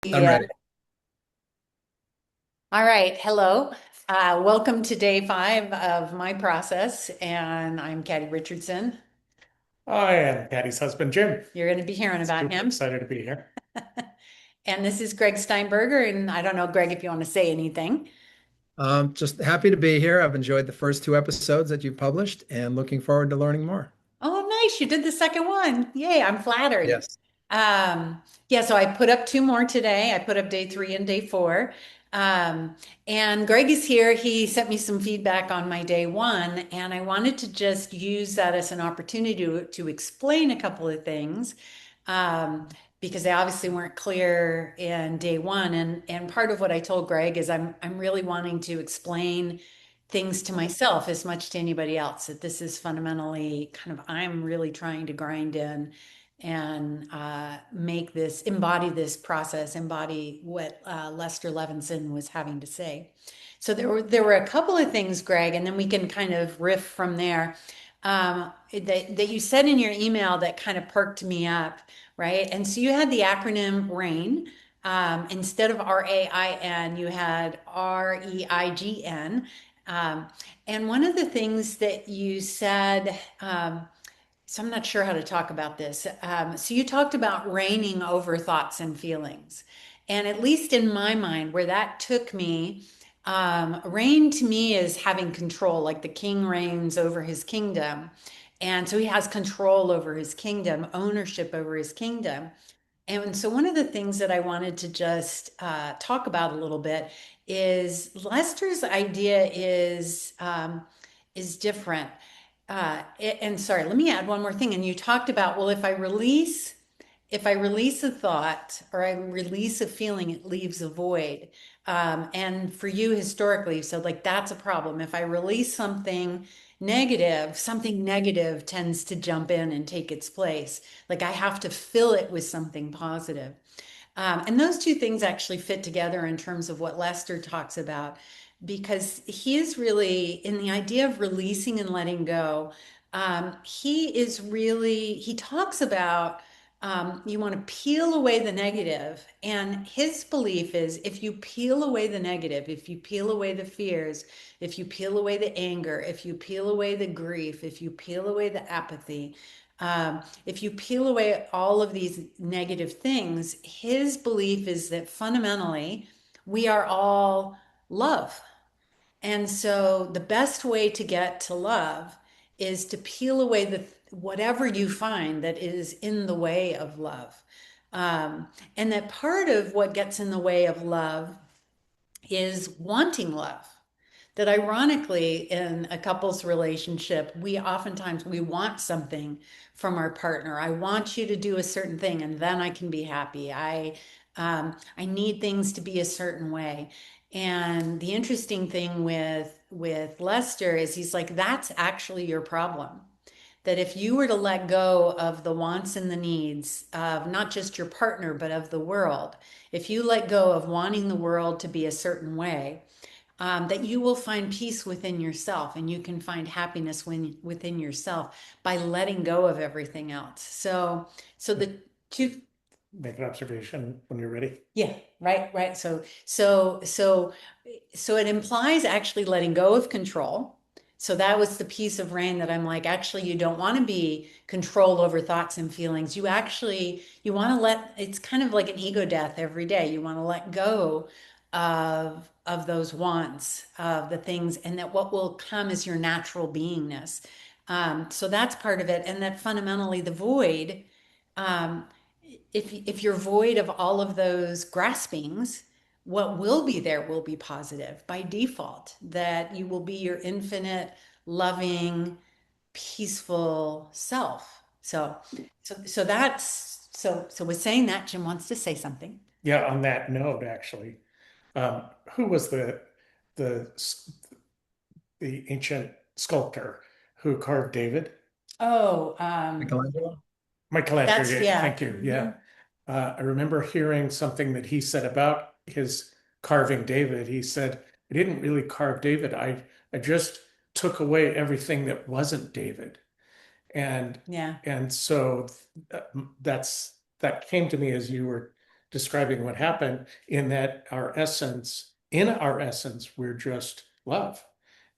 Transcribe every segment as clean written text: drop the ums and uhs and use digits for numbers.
I'm Yeah. ready. All right. Hello. Welcome to day 5 of my process. And I'm Katty Richardson. I am Patty's husband, Jim. You're going to be hearing about Super him. excited to be here. And this is Greg Steinberger. And I don't know, Greg, if you want to say anything. Just happy to be here. I've enjoyed the first two episodes that you've published and looking forward to learning more. Oh, nice. You did the second one. Yay. I'm flattered. Yes. Um, yeah, so I put up 2 more today. I put up day 3 and day 4. Um, and Greg is here. He sent me some feedback on my day 1, and I wanted to just use that as an opportunity to explain a couple of things. Um, because they obviously weren't clear in day 1. And part of what I told Greg is I'm really wanting to explain things to myself as much to anybody else, that this is fundamentally kind of, I'm really trying to grind in and make this, embody this process, embody what Lester Levinson was having to say. So there were a couple of things, Greg, and then we can kind of riff from there. That you said in your email that kind of perked me up, right? And so you had the acronym RAIN. Instead of RAIN, you had REIGN. Um, and one of the things that you said, so I'm not sure how to talk about this. So you talked about reigning over thoughts and feelings. And at least in my mind, where that took me, reign to me is having control, like the king reigns over his kingdom. And so he has control over his kingdom, ownership over his kingdom. And so one of the things that I wanted to just talk about a little bit is Lester's idea is different. And sorry, let me add one more thing. And you talked about, well, if I release a thought or I release a feeling, it leaves a void. And for you historically, so like that's a problem. If I release something negative tends to jump in and take its place. Like I have to fill it with something positive. And those two things actually fit together in terms of what Lester talks about, because he is really in the idea of releasing and letting go. He talks about you want to peel away the negative. And his belief is if you peel away the negative, if you peel away the fears, if you peel away the anger, if you peel away the grief, if you peel away the apathy, if you peel away all of these negative things, his belief is that fundamentally we are all love. And so the best way to get to love is to peel away the whatever you find that is in the way of love. And that part of what gets in the way of love is wanting love. That ironically in a couple's relationship, we oftentimes we want something from our partner. I want you to do a certain thing and then I can be happy. I need things to be a certain way. And the interesting thing with Lester is he's like, that's actually your problem. That if you were to let go of the wants and the needs of not just your partner, but of the world, if you let go of wanting the world to be a certain way, that you will find peace within yourself and you can find happiness within yourself by letting go of everything else. So the two, Make an observation when you're ready. yeah, right. So it implies actually letting go of control. So that was the piece of rain that I'm like, actually, you don't want to be control over thoughts and feelings. You want to it's kind of like an ego death every day. You want to let go of those wants, of the things, and that what will come is your natural beingness. So that's part of it. And that fundamentally the void, um, if you're void of all of those graspings, what will be there will be positive by default, that you will be your infinite, loving, peaceful self. So that's so with saying that, Jim wants to say something. Yeah, on that note, actually, who was the the ancient sculptor who carved David? Oh, Michelangelo. Michelangelo, that's yeah, yeah. thank you. Mhm. Yeah. I remember hearing something that he said about his carving David. He said, I didn't really carve David. I just took away everything that wasn't David. And Yeah. and so that's that came to me as you were describing what happened, in that in our essence, we're just love.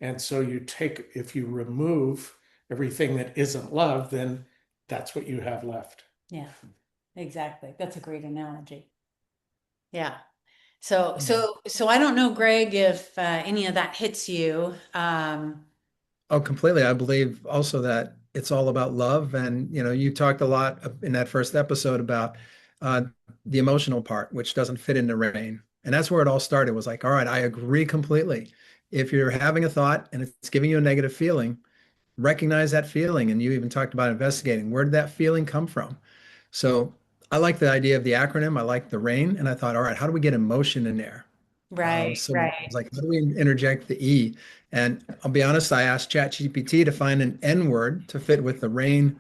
And so if you remove everything that isn't love, then that's what you have left. Yeah, exactly. That's a great analogy. Yeah. So, Yeah. so I don't know, Greg, if any of that hits you. Oh, completely. I believe also that it's all about love. And, you talked a lot in that first episode about uh, the emotional part, which doesn't fit into rain. And that's where it all started was like, all right, I agree completely. If you're having a thought and it's giving you a negative feeling, recognize that feeling. And you even talked about investigating where did that feeling come from? So I like the idea of the acronym. I like the rain. And I thought, all right, how do we get emotion in there? Right, So I right. was like, how do we interject the E? And I'll be honest, I asked ChatGPT to find an N word to fit with the rain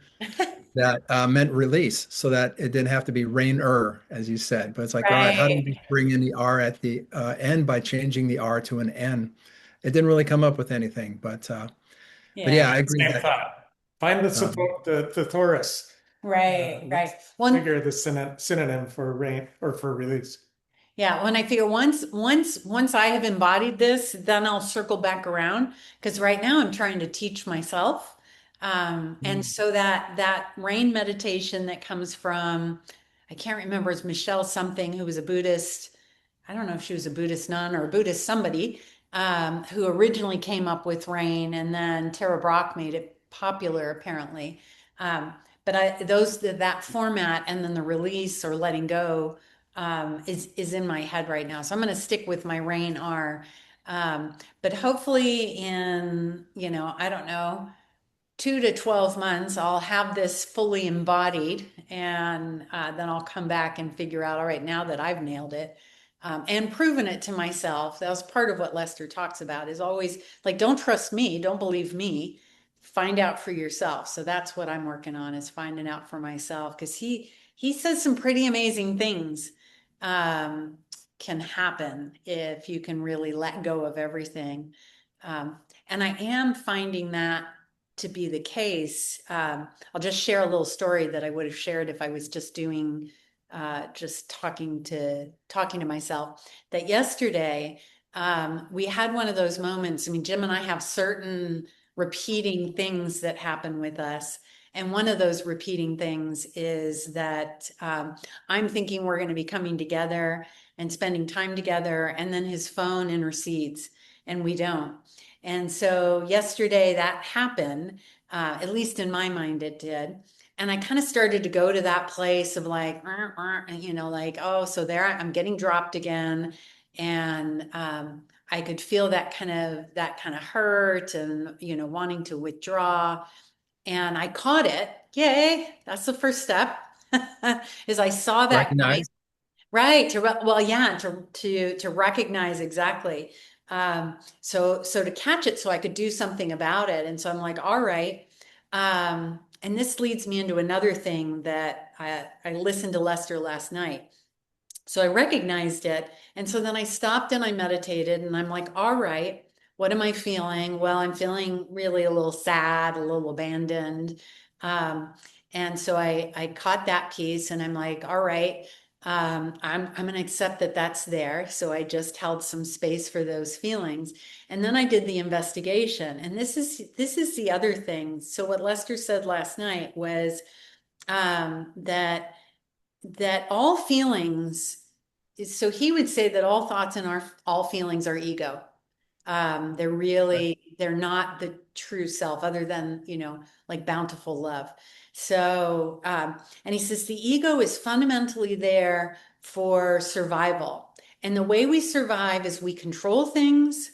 that meant release so that it didn't have to be rainer, as you said. But it's like, all right, how do we Right. just bring in the R at the end by changing the R to an N? It didn't really come up with anything, but Yeah. yeah, I agree Same that thought. Find um, the thesaurus. Right, right. Let's One, figure the synonym for rain or for release. yeah, when I figure once I have embodied this, then I'll circle back around because right now I'm trying to teach myself. And mm, so that rain meditation that comes from, I can't remember, it's Michelle something who was a Buddhist. I don't know if she was a Buddhist nun or a Buddhist somebody, who originally came up with rain, and then Tara Brach made it popular apparently. Um, but that format and then the release or letting go is in my head right now. So I'm going to stick with my rain R. But hopefully in, I don't know, 2 to 12 months, I'll have this fully embodied, and then I'll come back and figure out, all right, now that I've nailed it, and proven it to myself. That was part of what Lester talks about, is always like, don't trust me, don't believe me, find out for yourself. So that's what I'm working on, is finding out for myself, because he says some pretty amazing things um, can happen if you can really let go of everything. And I am finding that to be the case. I'll just share a little story that I would have shared if I was just doing, just talking to myself. That yesterday, we had one of those moments. I mean, Jim and I have certain repeating things that happen with us. And one of those repeating things is that I'm thinking we're going to be coming together and spending time together, and then his phone intercedes, and we don't. And so yesterday that happened, at least in my mind it did. And I kind of started to go to that place of like, like, oh, so there I'm getting dropped again. And I could feel that kind of hurt and, wanting to withdraw. And I caught it. Yay. That's the first step. Is I saw that coming. recognize. Right. Well, yeah, to recognize exactly. So to catch it so I could do something about it. And so I'm like, all right. And this leads me into another thing that I listened to Lester last night. So I recognized it. And so then I stopped and I meditated, and I'm like, all right, what am I feeling? Well, I'm feeling really a little sad, a little abandoned. Um, and so I caught that piece, and I'm like, all right, I'm going to accept that that's there. So I just held some space for those feelings. And then I did the investigation. And this is the other thing. So what Lester said last night was that all feelings, so he would say that all thoughts and all feelings are ego. They're not the true self, other than, like bountiful love. So, and he says the ego is fundamentally there for survival. And the way we survive is we control things,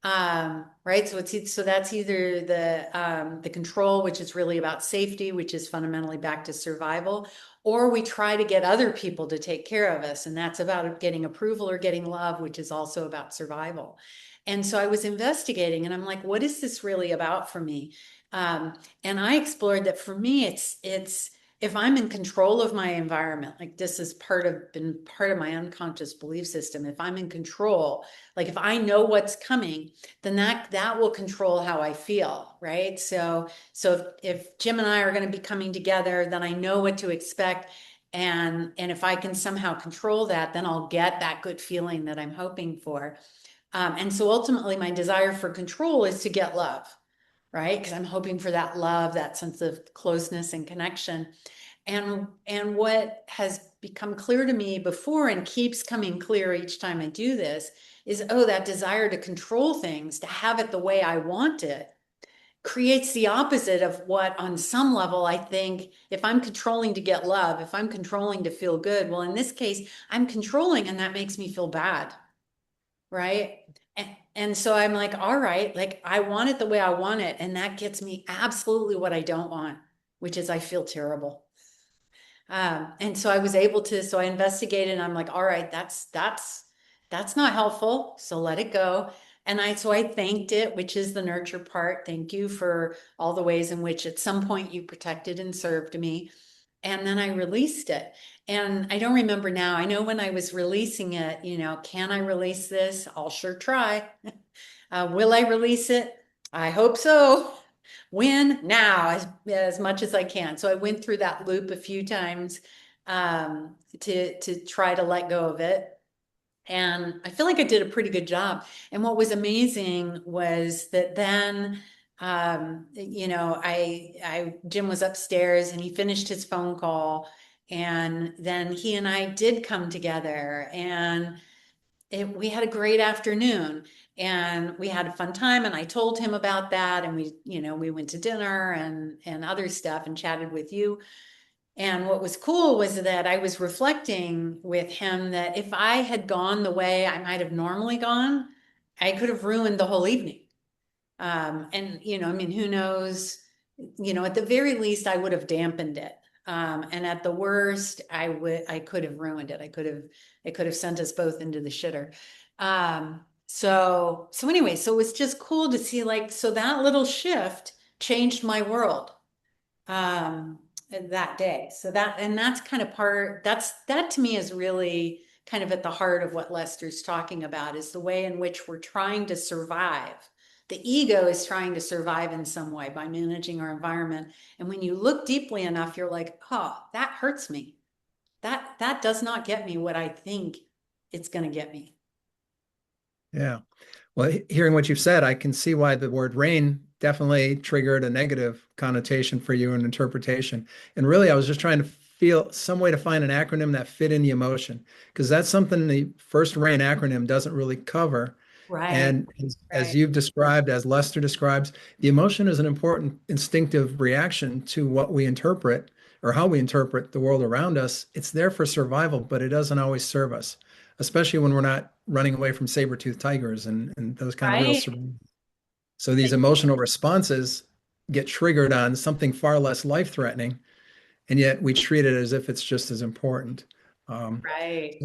right? So that's either the control, which is really about safety, which is fundamentally back to survival, or we try to get other people to take care of us, and that's about getting approval or getting love, which is also about survival. And so I was investigating, and I'm like, what is this really about for me? And I explored that for me, it's if I'm in control of my environment, like this has been part of my unconscious belief system. If I'm in control, like if I know what's coming, then that will control how I feel, right? So if Jim and I are going to be coming together, then I know what to expect. And if I can somehow control that, then I'll get that good feeling that I'm hoping for. And so ultimately, my desire for control is to get love, right? Because I'm hoping for that love, that sense of closeness and connection. And what has become clear to me before and keeps coming clear each time I do this is, oh, that desire to control things, to have it the way I want it, creates the opposite of what, on some level, I think if I'm controlling to get love, if I'm controlling to feel good, well, in this case, I'm controlling and that makes me feel bad, right? And so I'm like, all right, like I want it the way I want it. And that gets me absolutely what I don't want, which is I feel terrible. And so I was able to, so I investigated and I'm like, all right, that's not helpful. So let it go. So I thanked it, which is the nurture part. Thank you for all the ways in which at some point you protected and served me. And then I released it. And I don't remember now. I know when I was releasing it, can I release this? I'll sure try. Will I release it? I hope so. When? Now, as much as I can. So I went through that loop a few times to try to let go of it. And I feel like I did a pretty good job. And what was amazing was that then, Jim was upstairs and he finished his phone call. And then he and I did come together and we had a great afternoon and we had a fun time. And I told him about that. And we went to dinner and other stuff and chatted with you. And what was cool was that I was reflecting with him that if I had gone the way I might have normally gone, I could have ruined the whole evening. Who knows, at the very least, I would have dampened it. And at the worst, I could have ruined it. It could have sent us both into the shitter. So anyway, so it was just cool to see so that little shift changed my world. That day. That's kind of that to me is really kind of at the heart of what Lester's talking about, is the way in which we're trying to survive. The ego is trying to survive in some way by managing our environment. And when you look deeply enough, you're like, oh, that hurts me. That does not get me what I think it's going to get me. Yeah. Well, hearing what you've said, I can see why the word rain definitely triggered a negative connotation for you in interpretation. And really, I was just trying to feel some way to find an acronym that fit in the emotion, because that's something the first RAIN acronym doesn't really cover. Right. And as you've described, as Lester describes, the emotion is an important instinctive reaction to what we interpret or how we interpret the world around us. It's there for survival, but it doesn't always serve us, especially when we're not running away from saber-toothed tigers and those kind of real survival. So these emotional responses get triggered on something far less life-threatening, and yet we treat it as if it's just as important. Right.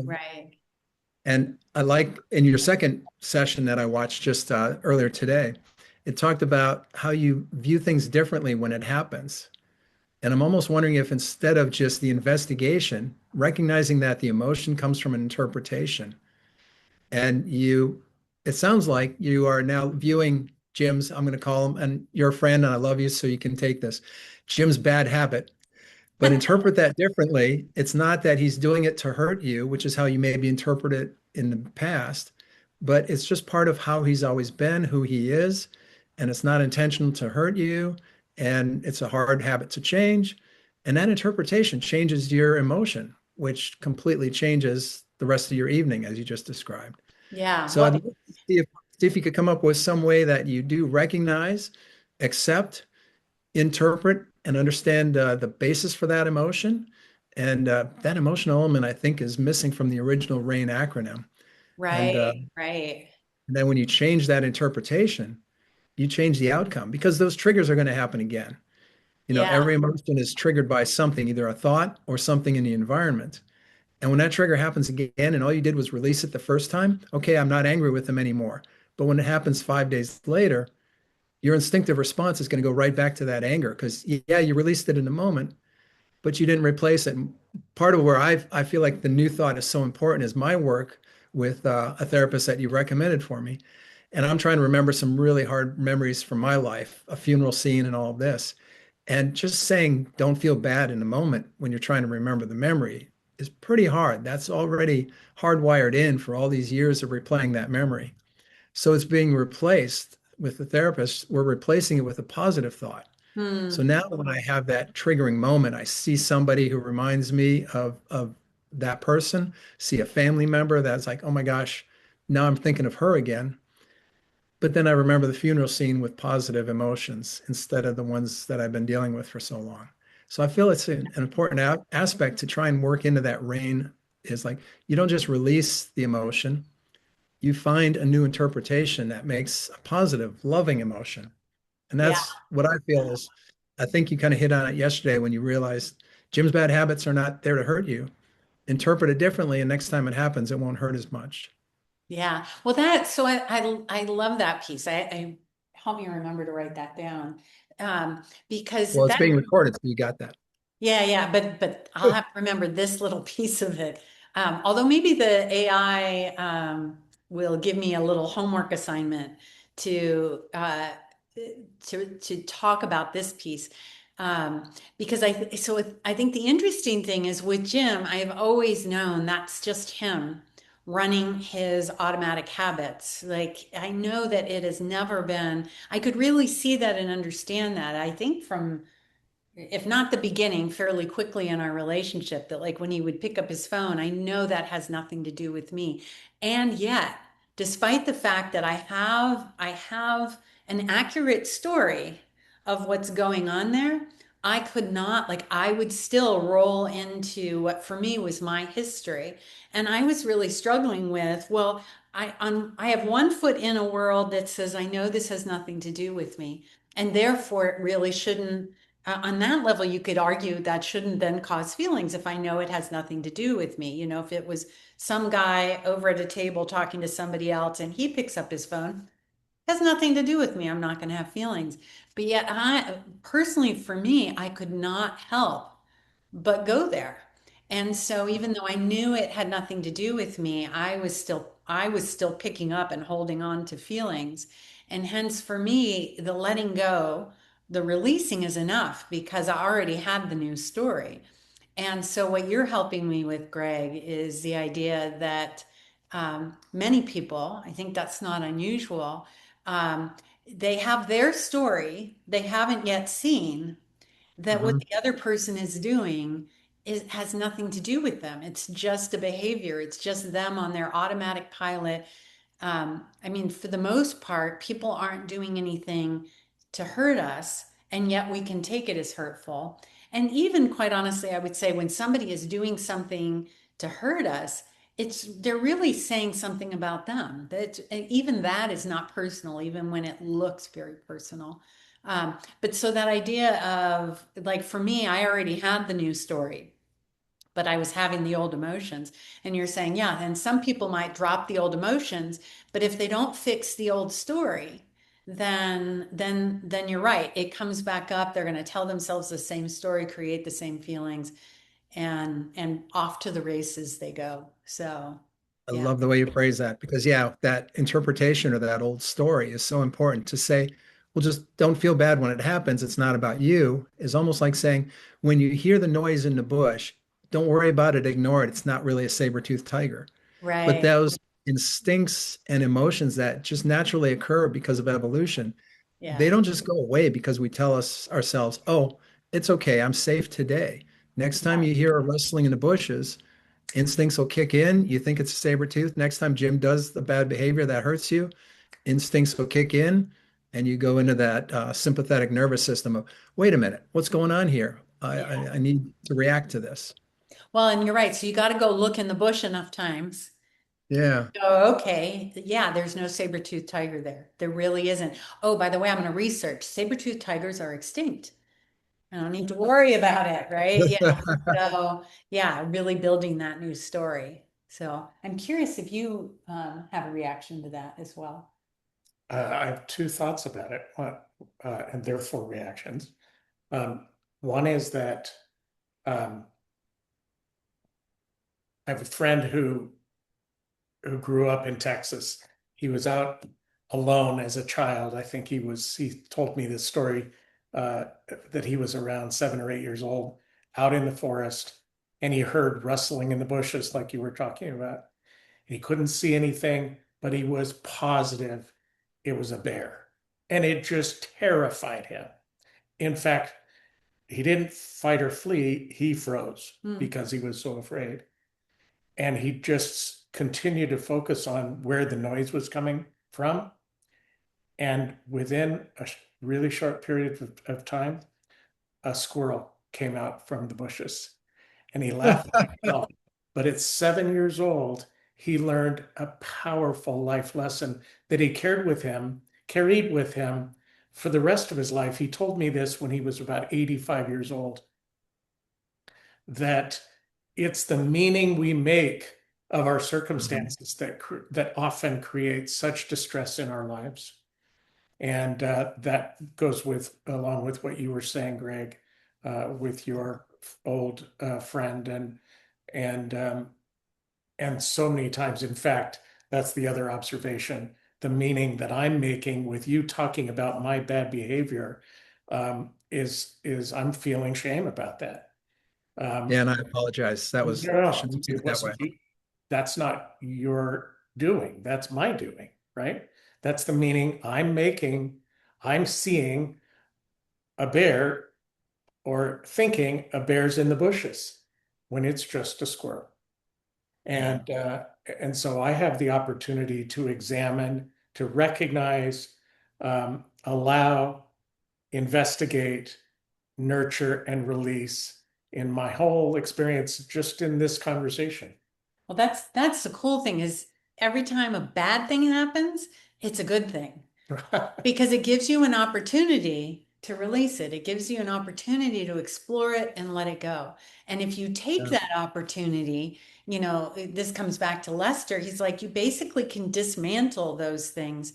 And I like in your second session that I watched just earlier today, it talked about how you view things differently when it happens. And I'm almost wondering if instead of just the investigation, recognizing that the emotion comes from an interpretation, and it sounds like you are now viewing Jim's, I'm going to call him, and you're a friend and I love you, so you can take this, Jim's bad habit, but interpret that differently. It's not that he's doing it to hurt you, which is how you maybe interpret it in the past, but it's just part of how he's always been, who he is, and it's not intentional to hurt you, and it's a hard habit to change. And that interpretation changes your emotion, which completely changes the rest of your evening, as you just described. Yeah. So I'd love to see if you could come up with some way that you do recognize, accept, interpret, and understand the basis for that emotion. And that emotional element, I think, is missing from the original RAIN acronym. Right. And then when you change that interpretation, you change the outcome, because those triggers are going to happen again. Every emotion is triggered by something, either a thought or something in the environment. And when that trigger happens again, and all you did was release it the first time, okay, I'm not angry with them anymore. But when it happens 5 days later, your instinctive response is going to go right back to that anger, because yeah, you released it in the moment, but you didn't replace it. And part of where I feel like the new thought is so important is my work with a therapist that you recommended for me. And I'm trying to remember some really hard memories from my life, a funeral scene and all of this. And just saying, don't feel bad in the moment when you're trying to remember the memory is pretty hard. That's already hardwired in for all these years of replaying that memory. So it's being replaced with the therapist. We're replacing it with a positive thought. So Hmm. now when I have that triggering moment, I see somebody who reminds me of that person, see a family member that's like, oh my gosh, now I'm thinking of her again. But then I remember the funeral scene with positive emotions instead of the ones that I've been dealing with for so long. So I feel it's an important aspect to try and work into that rain is like you don't just release the emotion, you find a new interpretation that makes a positive, loving emotion. And Yeah. that's what I feel is I think you kind of hit on it yesterday when you realized Jim's bad habits are not there to hurt you. Interpret it differently, and next time it happens, it won't hurt as much. Yeah. Well, that, so I love that piece. I help me remember to write that down. Because Well, it's that, being recorded, so you got that. yeah, yeah, but I'll have to remember this little piece of it. Although maybe the AI will give me a little homework assignment to to talk about this piece. Because I think the interesting thing is with Jim, I have always known that's just him running his automatic habits. Like I know that it has never been, I could really see that and understand that. I think from, if not the beginning, fairly quickly in our relationship, that like when he would pick up his phone, I know that has nothing to do with me. And yet, despite the fact that I have an accurate story of what's going on there, I could not, like I would still roll into what for me was my history. And I was really struggling with, well, I have one foot in a world that says I know this has nothing to do with me, and therefore it really shouldn't, on that level, you could argue that shouldn't then cause feelings if I know it has nothing to do with me. You know, if it was some guy over at a table talking to somebody else and he picks up his phone, it has nothing to do with me. I'm not going to have feelings. But yet, I personally, for me, I could not help but go there. And so even though I knew it had nothing to do with me, I was still picking up and holding on to feelings. And hence for me, the letting go, the releasing is enough because I already had the new story. And so what you're helping me with, Greg, is the idea that many people, I think that's not unusual, um, they have their story they haven't yet seen, that what Mhm. the other person is doing has nothing to do with them. It's just a behavior. It's just them on their automatic pilot. I mean, for the most part, people aren't doing anything to hurt us, and yet we can take it as hurtful. And even quite honestly, I would say when somebody is doing something to hurt us, it's they're really saying something about them. That even that is not personal, even when it looks very personal. But so that idea of like for me, I already had the new story, but I was having the old emotions. And you're saying, yeah, and some people might drop the old emotions, but if they don't fix the old story, then you're right. It comes back up. They're going to tell themselves the same story, create the same feelings, and off to the races they go. So, I yeah, love the way you phrase that because, yeah, that interpretation of that old story is so important to say, well, just don't feel bad when it happens. It's not about you, is almost like saying, when you hear the noise in the bush, don't worry about it, ignore it. It's not really a saber-toothed tiger. But right. those instincts and emotions that just naturally occur because of evolution, they Yeah, don't just go away because we tell us ourselves, oh, it's okay, I'm safe today. Next time yeah, you hear a rustling in the bushes, instincts will kick in. You think it's a saber tooth. Next time Jim does the bad behavior that hurts you, instincts will kick in, and you go into that sympathetic nervous system of, wait a minute, what's going on here? yeah. I need to react to this. Well, and you're right. So you got to go look in the bush enough times. Yeah. Oh, okay. Yeah, there's no saber-toothed tiger there. There really isn't. Oh, by the way, I'm going to research. Saber-toothed tigers are extinct. I don't need to worry about it, right? Yeah. So, yeah, really building that new story. So I'm curious if you have a reaction to that as well. I have two thoughts about it, and therefore reactions. Um, One is that um, I have a friend who grew up in Texas. He was out alone as a child. I think he told me this story uh, that he was around 7 or 8 years old, out in the forest, and he heard rustling in the bushes, like you were talking about. He couldn't see anything, but he was positive it was a bear. And it just terrified him. In fact, he didn't fight or flee, he froze Hmm. because he was so afraid. And he just continued to focus on where the noise was coming from. And within a really short period of time, a squirrel came out from the bushes and he laughed at himself. But at 7 years old, he learned a powerful life lesson that he carried with him for the rest of his life. He told me this when he was about 85 years old, that it's the meaning we make of our circumstances that often create such distress in our lives. And that goes along with what you were saying, Greg, with your old friend, and um, and so many times. In fact, that's the other observation. The meaning that I'm making with you talking about my bad behavior is I'm feeling shame about that. Yeah, Um, and I apologize. That was, I no, shouldn't speak it that way. wasn't. That's not your doing. That's my doing, right? That's the meaning I'm making. I'm seeing a bear or thinking a bear's in the bushes when it's just a squirrel. And and so I have the opportunity to examine, to recognize, allow, investigate, nurture, and release in my whole experience just in this conversation. Well, that's the cool thing is every time a bad thing happens, it's a good thing because it gives you an opportunity to release it. It gives you an opportunity to explore it and let it go. And if you take Yeah. that opportunity, this comes back to Lester. He's like, you basically can dismantle those things.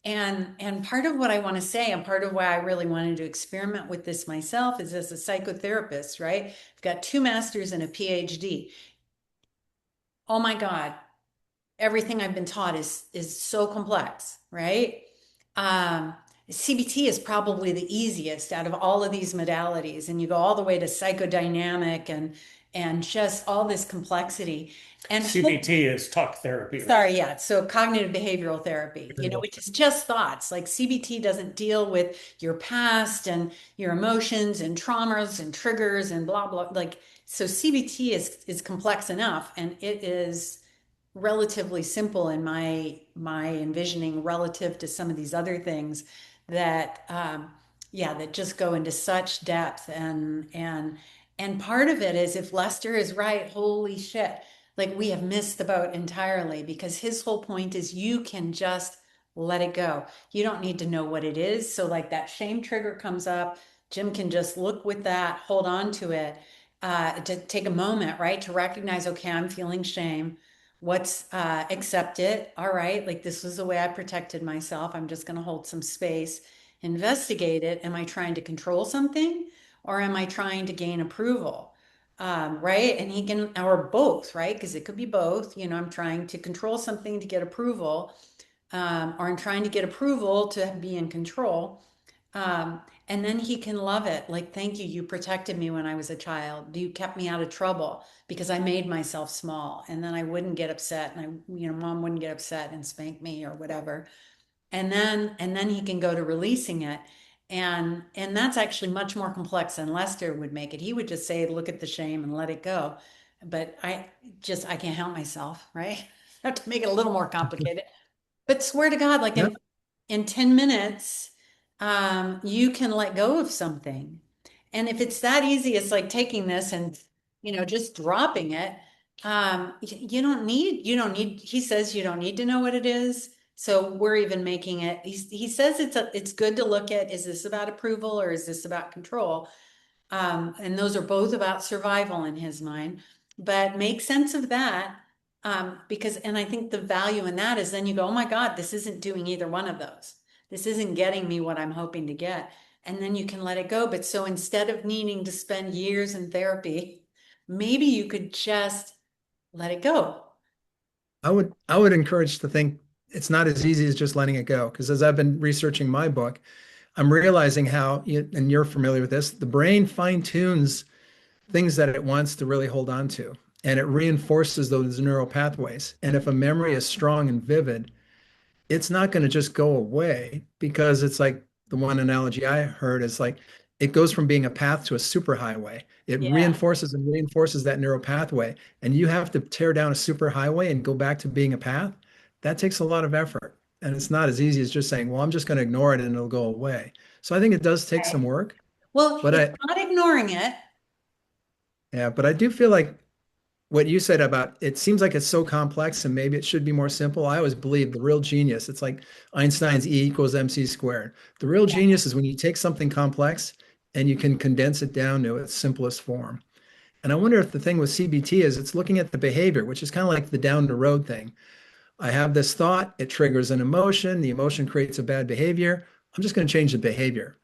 And part of what I want to say, and part of why I really wanted to experiment with this myself is as a psychotherapist, right? I've got two masters and a PhD. Oh my God, everything I've been taught is so complex, right? Um, CBT is probably the easiest out of all of these modalities, and you go all the way to psychodynamic and just all this complexity. And CBT is talk therapy, right? sorry, yeah, so cognitive behavioral therapy, which is just thoughts. Like CBT doesn't deal with your past and your emotions and traumas and triggers and blah blah. Like so, CBT is complex enough, and it is relatively simple in my envisioning relative to some of these other things that yeah, that just go into such depth. And part of it is if Lester is right, holy shit, like we have missed the boat entirely because his whole point is you can just let it go. You don't need to know what it is. So like that shame trigger comes up, Jim can just look with that, hold on to it, to take a moment, right, to recognize, okay, I'm feeling shame. What's accept it. All right, like this was the way I protected myself. I'm just going to hold some space, investigate it. Am I trying to control something or am I trying to gain approval? Right. And he can, or both, right? Because it could be both. I'm trying to control something to get approval, or I'm trying to get approval to be in control. Um, and then he can love it. Like, thank you. You protected me when I was a child. You kept me out of trouble because I made myself small. And then I wouldn't get upset. And mom wouldn't get upset and spank me or whatever. And then he can go to releasing it. And that's actually much more complex than Lester would make it. He would just say, look at the shame and let it go. But I can't help myself, right? I have to make it a little more complicated. But swear to God, like Yeah. in 10 minutes, you can let go of something. And if it's that easy, it's like taking this and, just dropping it. You don't need, he says you don't need to know what it is. So we're even making it, he says it's good to look at, is this about approval or is this about control? And those are both about survival in his mind. But make sense of that, because, and I think the value in that is then you go, oh my God, this isn't doing either one of those. This isn't getting me what I'm hoping to get. And then you can let it go. But so instead of needing to spend years in therapy, maybe you could just let it go. I would encourage to think it's not as easy as just letting it go. Because as I've been researching my book, I'm realizing how, and you're familiar with this, the brain fine tunes things that it wants to really hold on to, and it reinforces those neural pathways. And if a memory is strong and vivid, it's not going to just go away because it's like the one analogy I heard is like it goes from being a path to a superhighway. It Yeah. reinforces and reinforces that neural pathway. And you have to tear down a superhighway and go back to being a path. That takes a lot of effort. And it's not as easy as just saying, well, I'm just going to ignore it and it'll go away. So I think it does take some Right. work. Well, But it's I, not ignoring it. yeah, but I do feel like what you said about it seems like it's so complex and maybe it should be more simple. I always believe the real genius, it's like Einstein's E equals MC squared. The real genius is when you take something complex and you can condense it down to its simplest form. And I wonder if the thing with CBT is it's looking at the behavior, which is kind of like the down the road thing. I have this thought, it triggers an emotion, the emotion creates a bad behavior. I'm just going to change the behavior.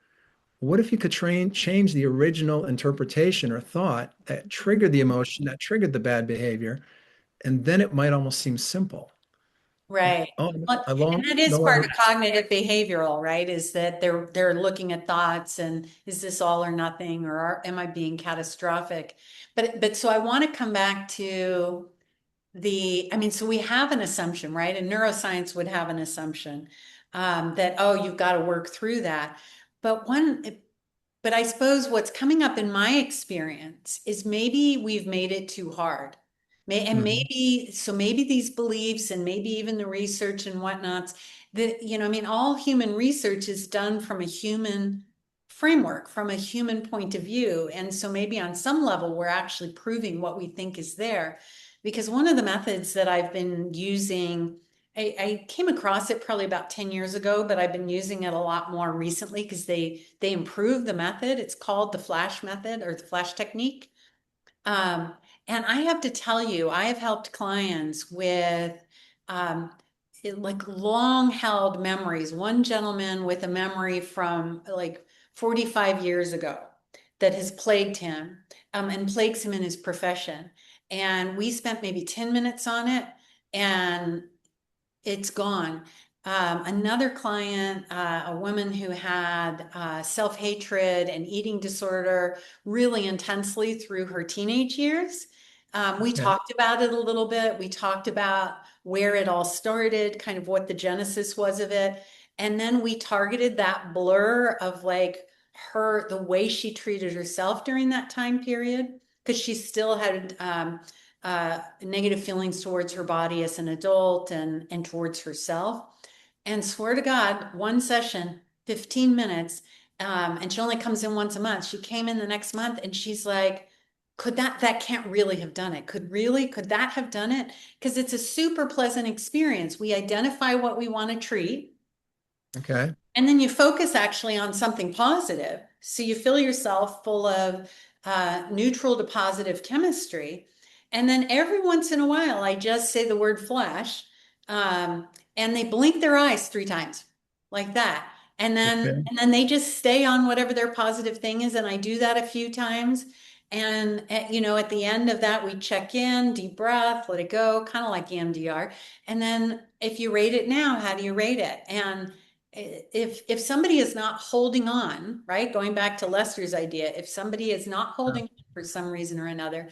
What if you could change the original interpretation or thought that triggered the emotion, that triggered the bad behavior, and then it might almost seem simple. Like, Right. oh, Well, I and won't, that is no part of longer. cognitive behavioral, right? Is that they're looking at thoughts and is this all or nothing or am I being catastrophic? But so I want to come back to I mean, so we have an assumption, right? And neuroscience would have an assumption that, oh, you've got to work through that. But but I suppose what's coming up in my experience is maybe we've made it too hard. And Mhm. maybe these beliefs and maybe even the research and whatnots that, I mean, all human research is done from a human framework, from a human point of view. And so maybe on some level, we're actually proving what we think is there. Because one of the methods that I've been using, I came across it probably about 10 years ago, but I've been using it a lot more recently because they improved the method. It's called the flash method or the flash technique. Um, and I have to tell you, I have helped clients with um, like long held memories. One gentleman with a memory from like 45 years ago that has plagued him and plagues him in his profession. And we spent maybe 10 minutes on it and it's gone. Another client, a woman who had self-hatred and eating disorder really intensely through her teenage years. We Okay. talked about it a little bit. We talked about where it all started, kind of what the genesis was of it. And then we targeted that blur of like the way she treated herself during that time period, because she still had negative feelings towards her body as an adult and towards herself. And swear to God, one session, 15 minutes, and she only comes in once a month. She came in the next month and she's like, that can't really have done it. Could that have done it? Because it's a super pleasant experience. We identify what we want to treat. Okay. And then you focus actually on something positive. So you fill yourself full of neutral to positive chemistry. And then every once in a while, I just say the word flash, and they blink their eyes 3 times like that. Okay. And then they just stay on whatever their positive thing is. And I do that a few times. And at the end of that, we check in, deep breath, let it go, kind of like EMDR. And then if you rate it now, how do you rate it? And if somebody is not holding on, right? Going back to Lester's idea, if somebody is not Yeah. holding on for some reason or another,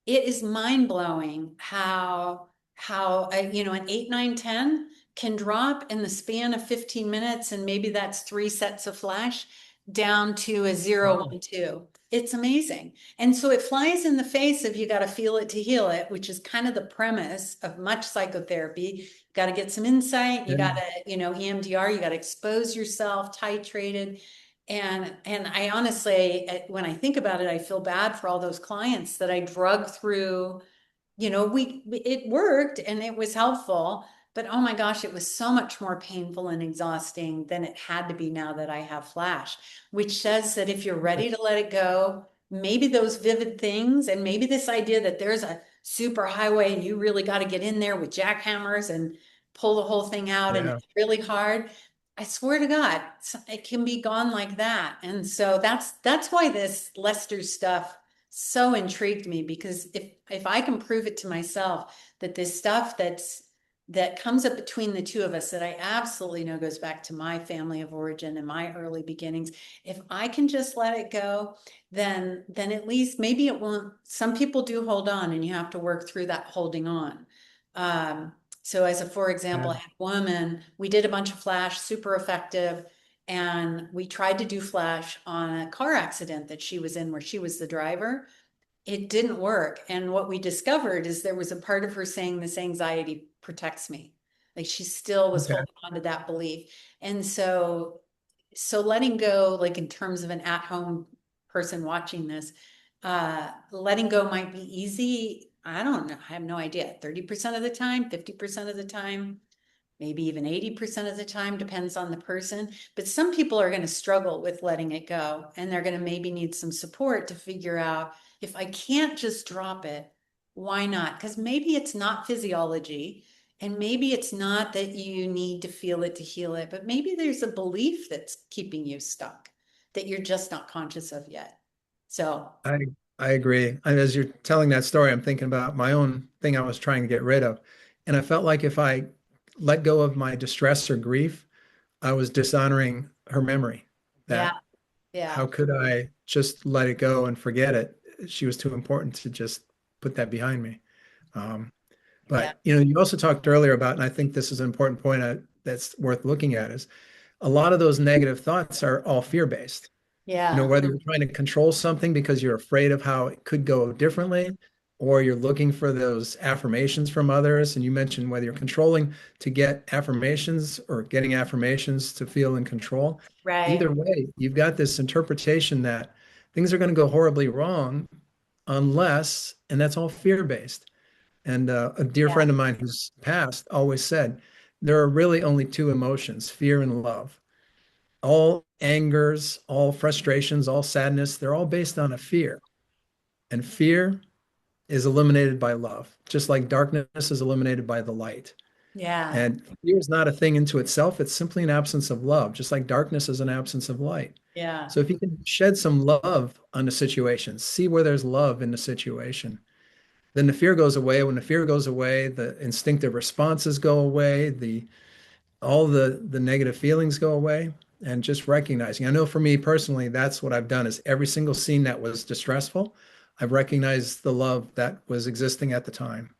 it is mind blowing how an 8, 9, 10 can drop in the span of 15 minutes, and maybe that's 3 sets of flash down to a zero, Wow. 1, 2. It's amazing. And so it flies in the face of you got to feel it to heal it, which is kind of the premise of much psychotherapy. Got to get some insight. You Yeah. got to, EMDR, you got to expose yourself, titrated. And I honestly, when I think about it, I feel bad for all those clients that I drug through. It worked and it was helpful, but oh my gosh, it was so much more painful and exhausting than it had to be now that I have Flash, which says that if you're ready to let it go, maybe those vivid things and maybe this idea that there's a super highway and you really got to get in there with jackhammers and pull the whole thing out and Yeah. it's really hard. I swear to God, it can be gone like that. And so that's why this Lester stuff so intrigued me, because if I can prove it to myself that this stuff that's that comes up between the two of us that I absolutely know goes back to my family of origin and my early beginnings. If I can just let it go, then at least maybe it won't. Some people do hold on, and you have to work through that holding on. So as a for example, I had a woman, we did a bunch of flash, super effective, and we tried to do flash on a car accident that she was in where she was the driver. It didn't work. And what we discovered is there was a part of her saying this anxiety protects me. Like she still was Okay. holding on to that belief. And so letting go, like in terms of an at-home person watching this, letting go might be easy. I don't know. I have no idea. 30% of the time, 50% of the time, maybe even 80% of the time, depends on the person. But some people are going to struggle with letting it go, and they're going to maybe need some support to figure out if I can't just drop it, why not? Because maybe it's not physiology, and maybe it's not that you need to feel it to heal it, but maybe there's a belief that's keeping you stuck that you're just not conscious of yet. So, I I agree. And as you're telling that story, I'm thinking about my own thing I was trying to get rid of. And I felt like if I let go of my distress or grief, I was dishonoring her memory. yeah, That yeah, how could I just let it go and forget it? She was too important to just put that behind me. Um, yeah, but you also talked earlier about, and I think this is an important point that's worth looking at, is a lot of those negative thoughts are all fear-based. yeah, Whether you're trying to control something because you're afraid of how it could go differently, or you're looking for those affirmations from others. And you mentioned whether you're controlling to get affirmations or getting affirmations to feel in control. right. Either way, you've got this interpretation that things are going to go horribly wrong unless, and that's all fear-based. And a dear Yeah, friend of mine who's passed always said, there are really only two emotions, fear and love. All angers, all frustrations, all sadness, they're all based on a fear. And fear is eliminated by love, just like darkness is eliminated by the light. yeah, And fear is not a thing into itself, it's simply an absence of love, just like darkness is an absence of light. yeah, So if you can shed some love on the situation, see where there's love in the situation, then the fear goes away. When the fear goes away, the instinctive responses go away, all the negative feelings go away, and just recognizing. I know for me personally, that's what I've done is every single scene that was distressful, I've recognized the love that was existing at the time,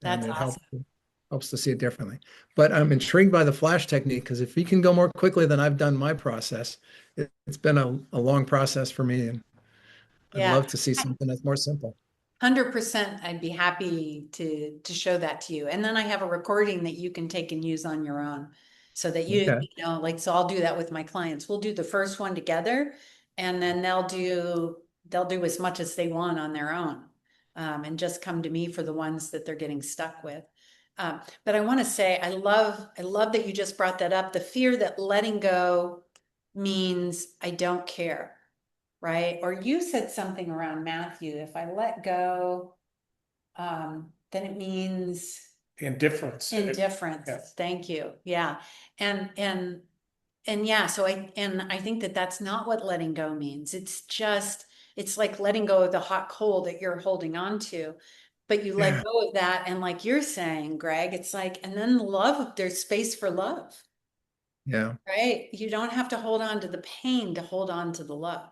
and that's it awesome. helps to see it differently. But I'm intrigued by the flash technique because if you can go more quickly than I've done my process, it's been a long process for me, and I'd Yeah. love to see something that's more simple. 100%, I'd be happy to show that to you. And then I have a recording that you can take and use on your own so that Okay. like, so I'll do that with my clients. We'll do the first one together, and then they'll do as much as they want on their own. And just come to me for the ones that they're getting stuck with. But I want to say, I love that you just brought that up. The fear that letting go means I don't care, right? Or you said something around Matthew, if I let go, then it means Indifference. indifference. Yeah. Thank you. Yeah. And yeah, I think that that's not what letting go means. It's like letting go of the hot coal that you're holding on to. But you let Yeah. go of that, and like you're saying, Greg, it's like, and then love, there's space for love, Yeah. right? You don't have to hold on to the pain to hold on to the love.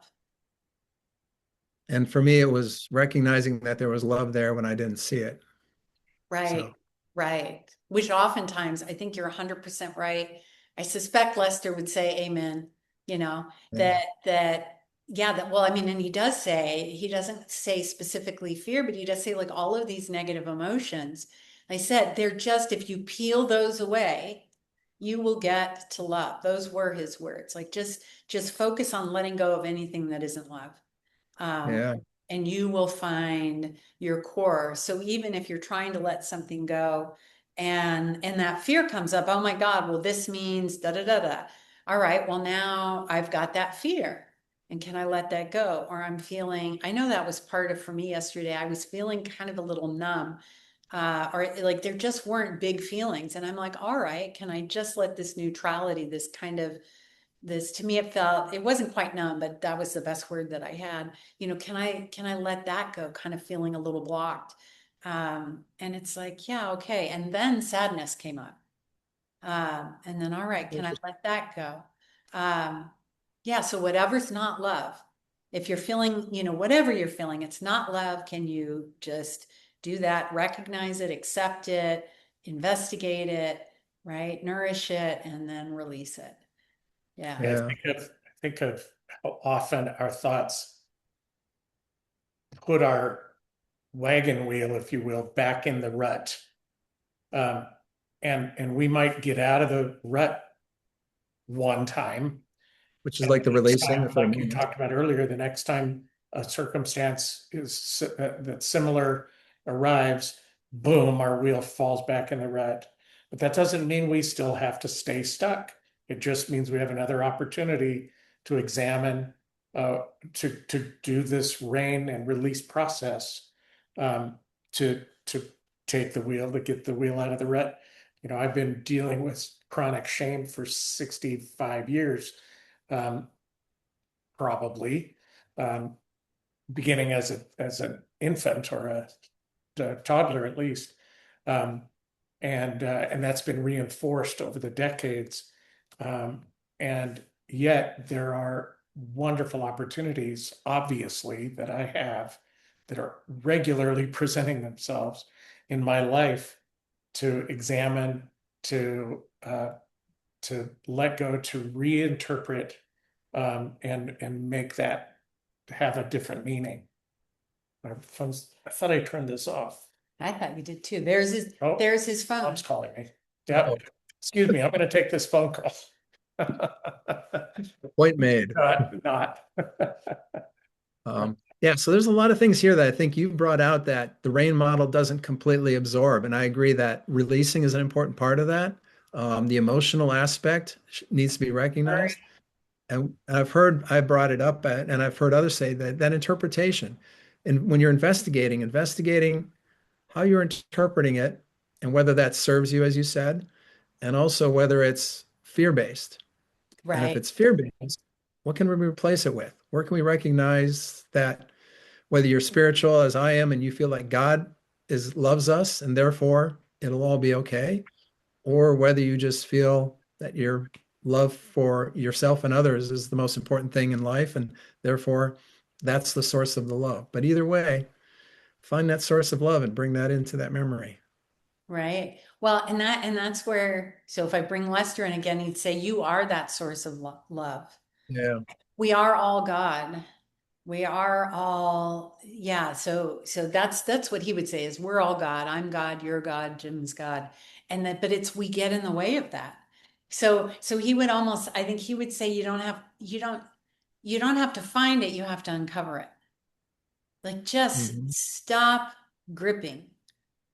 And for me, it was recognizing that there was love there when I didn't see it. Right, So, right. Which oftentimes, I think you're 100% right. I suspect Lester would say amen, you know, yeah. that, yeah, well, I mean, and he doesn't say specifically fear, but he does say like all of these negative emotions. I said, they're just, if you peel those away, you will get to love. Those were his words. Like just focus on letting go of anything that isn't love. Um, Yeah. and you will find your core. So even if you're trying to let something go and that fear comes up, oh my God, well, this means da da da da. All right, well, now I've got that fear. And can I let that go? Or I know that was part of for me yesterday. I was feeling kind of a little numb. Or like there just weren't big feelings. And I'm like, all right, can I just let this neutrality, this to me it wasn't quite numb, but that was the best word that I had. Can I let that go, kind of feeling a little blocked. And it's like, yeah, okay. And then sadness came up. And then, all right, can I let that go? Um, yeah, so whatever's not love, if you're feeling, whatever you're feeling, it's not love, can you just do that, recognize it, accept it, investigate it, right? Nourish it, and then release it. Yeah. Yeah, Yeah. I think of how often our thoughts put our wagon wheel, if you will, back in the rut. Um, and we might get out of the rut one time. Which is And like the the next releasing time, for a like you moment. talked about earlier, the next time a circumstance that's similar arrives, boom, our wheel falls back in the rut. But that doesn't mean we still have to stay stuck. It just means we have another opportunity to examine, uh, to do this rain and release process, to take the wheel, to get the wheel out of the rut. I've been dealing with chronic shame for 65 years, um, probably, um, beginning as an infant or a toddler at least, um, and that's been reinforced over the decades. Um, and yet there are wonderful opportunities, obviously, that I have that are regularly presenting themselves in my life to examine, to to let go, to reinterpret, and make that have a different meaning. My phone's, I thought I turned this off. I thought you did too. Oh, There's his phone. mom's calling me. Uh-oh. Yep. Excuse me, I'm going to take this phone call. Point made. Not. Yeah, so there's a lot of things here that I think you brought out that the RAIN model doesn't completely absorb. And I agree that releasing is an important part of that. The emotional aspect needs to be recognized. And I brought it up, and I've heard others say that interpretation. And when you're investigating how you're interpreting it and whether that serves you, as you said, and also whether it's fear-based. And if Right. it's fear-based, what can we replace it with? Where can we recognize that whether you're spiritual as I am and you feel like God loves us and therefore it'll all be okay, or whether you just feel that your love for yourself and others is the most important thing in life and therefore that's the source of the love. But either way, find that source of love and bring that into that memory. Right. Well, and that's where, so if I bring Lester in again, he'd say, you are that source of love. Yeah. We are all God. We are all, yeah. So that's what he would say is we're all God. I'm God, you're God, Jim's God. And that, but it's, we get in the way of that. So he would almost, I think he would say, you don't have to find it. You have to uncover it. Like just Mhm. stop gripping,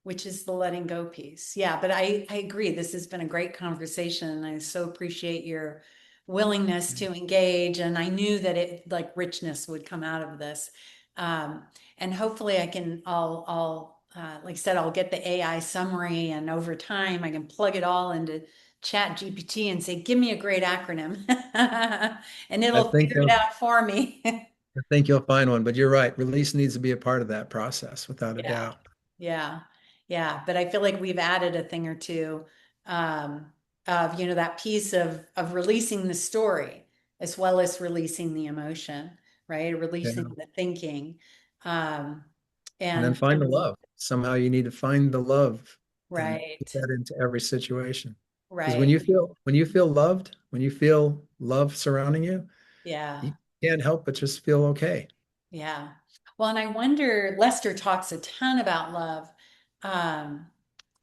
which is the letting go piece. Yeah, but I agree. This has been a great conversation, and I so appreciate your willingness to engage. And I knew that it like richness would come out of this. Um, and hopefully like I said, I'll get the AI summary, and over time I can plug it all into Chat GPT and say, give me a great acronym, and I it'll think figure it out for me. I think you'll find one, but you're right. Release needs to be a part of that process, without a Yeah. doubt. Yeah. Yeah. But I feel like we've added a thing or two um, of, that piece of releasing the story as well as releasing the emotion, right? Releasing Yeah. the thinking. Um, And then and find the love. Somehow you need to find the love and put right, that into every situation. Because right. when you feel loved, when you feel love surrounding you, Yeah. you can't help but just feel okay. Yeah. Well, and I wonder, Lester talks a ton about love. Um,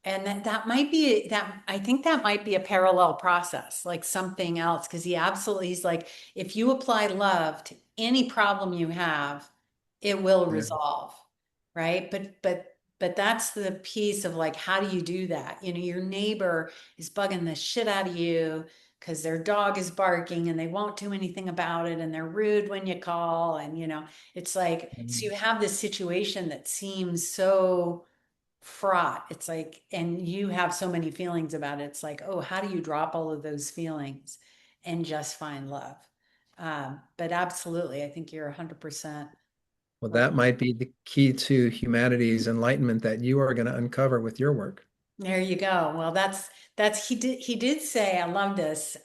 And that might be that I think that might be a parallel process, like something else, because he's like, if you apply love to any problem you have, it will Yeah. resolve, right? But that's the piece of like, how do you do that? Your neighbor is bugging the shit out of you because their dog is barking and they won't do anything about it and they're rude when you call. And it's like, so Mhm. you have this situation that seems so fraught. It's like, and you have so many feelings about it. It's like, oh, how do you drop all of those feelings and just find love? But absolutely, I think you're 100%. Well, that might be the key to humanity's enlightenment that you are going to uncover with your work. There you go. Well, that's he did say, I love this.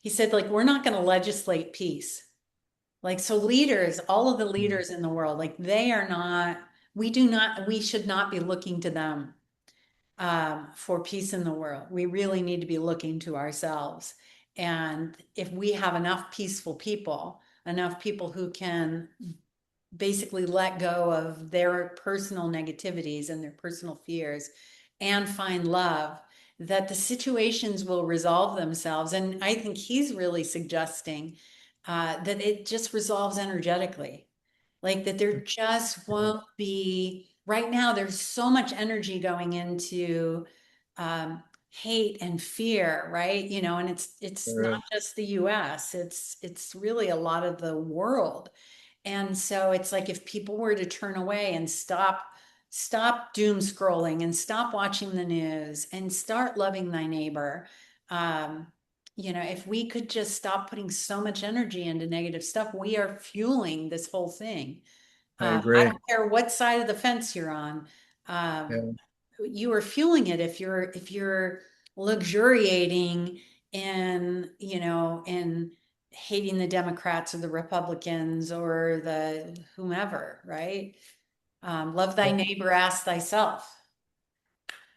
He said, like, we're not going to legislate peace. Like, so leaders, all of the Mm. leaders in the world, like they are not, we should not be looking to them for peace in the world. We really need to be looking to ourselves. And if we have enough peaceful people, enough people who can basically let go of their personal negativities and their personal fears and find love, that the situations will resolve themselves. And I think he's really suggesting that it just resolves energetically, like that there just won't be. Right now, there's so much energy going into um, hate and fear, right? And it's There not is. just the U.S. It's really a lot of the world. And so it's like if people were to turn away and stop doom scrolling and stop watching the news and start loving thy neighbor, um, if we could just stop putting so much energy into negative stuff, we are fueling this whole thing. I I agree. don't care what side of the fence you're on. Um, Yeah, you are fueling it if you're luxuriating in hating the Democrats or the Republicans or the whomever, right? Love thy neighbor, ask thyself.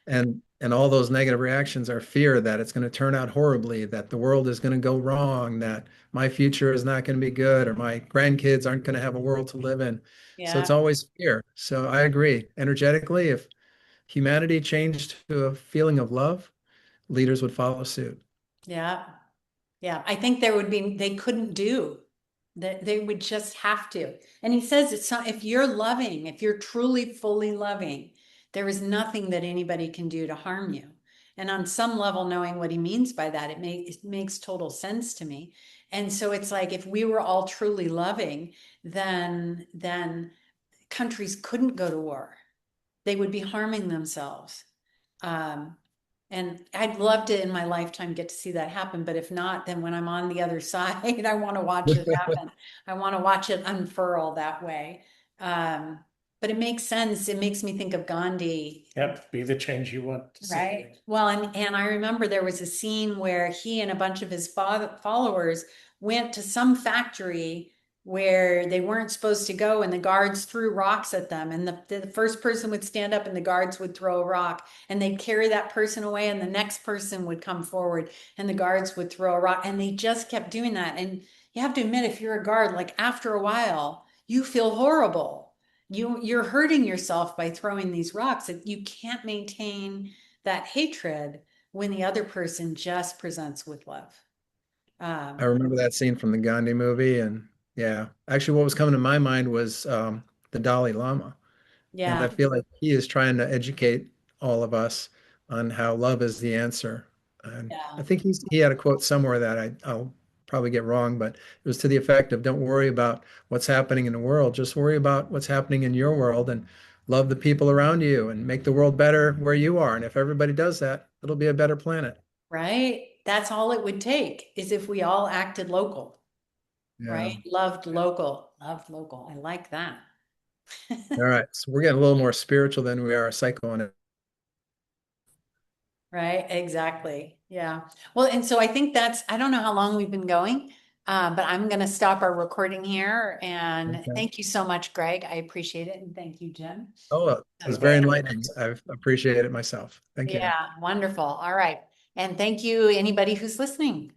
and all those negative reactions are fear that it's going to turn out horribly, that the world is going to go wrong, that my future is not going to be good, or my grandkids aren't going to have a world to live in. So Yeah, it's always fear. So I agree. Energetically, if humanity changed to a feeling of love, leaders would follow suit. yeah. Yeah, I think they couldn't do that. They would just have to. And he says it's not, if you're loving, if you're truly fully loving, there is nothing that anybody can do to harm you. And on some level, knowing what he means by that, it makes total sense to me. And so it's like if we were all truly loving, then countries couldn't go to war. They would be harming themselves. Um, and I'd love to in my lifetime get to see that happen. But if not, then when I'm on the other side, I want to watch it happen. I want to watch it unfurl that way. Um, but it makes sense. It makes me think of Gandhi. Yep, be the change you want to see. Right. Well, and I remember there was a scene where he and a bunch of his followers went to some factory where they weren't supposed to go, and the guards threw rocks at them. And the first person would stand up, and the guards would throw a rock, and they'd carry that person away, and the next person would come forward, and the guards would throw a rock, and they just kept doing that. And you have to admit, if you're a guard, like after a while, you feel horrible. You're hurting yourself by throwing these rocks. You can't maintain that hatred when the other person just presents with love. I Um, remember that scene from the Gandhi movie, and yeah, actually, what was coming to my mind was the Dalai Lama. And I yeah, feel like he is trying to educate all of us on how love is the answer. And I yeah, think he had a quote somewhere that I'll probably get wrong, but it was to the effect of don't worry about what's happening in the world, just worry about what's happening in your world and love the people around you and make the world better where you are. And if everybody does that, it'll be a better planet. right. That's all it would take is if we all acted local, right? Yeah. Loved local, loved local. I like that. All right. So we're getting a little more spiritual than we are psycho. Right, exactly. Yeah. Well, and so I think I don't know how long we've been going, but I'm going to stop our recording here. And Okay. thank you so much, Greg. I appreciate it. And thank you, Jim. Oh, it was very Okay. enlightening. I've appreciated it myself. Thank you. Yeah, wonderful. All right. And thank you, anybody who's listening.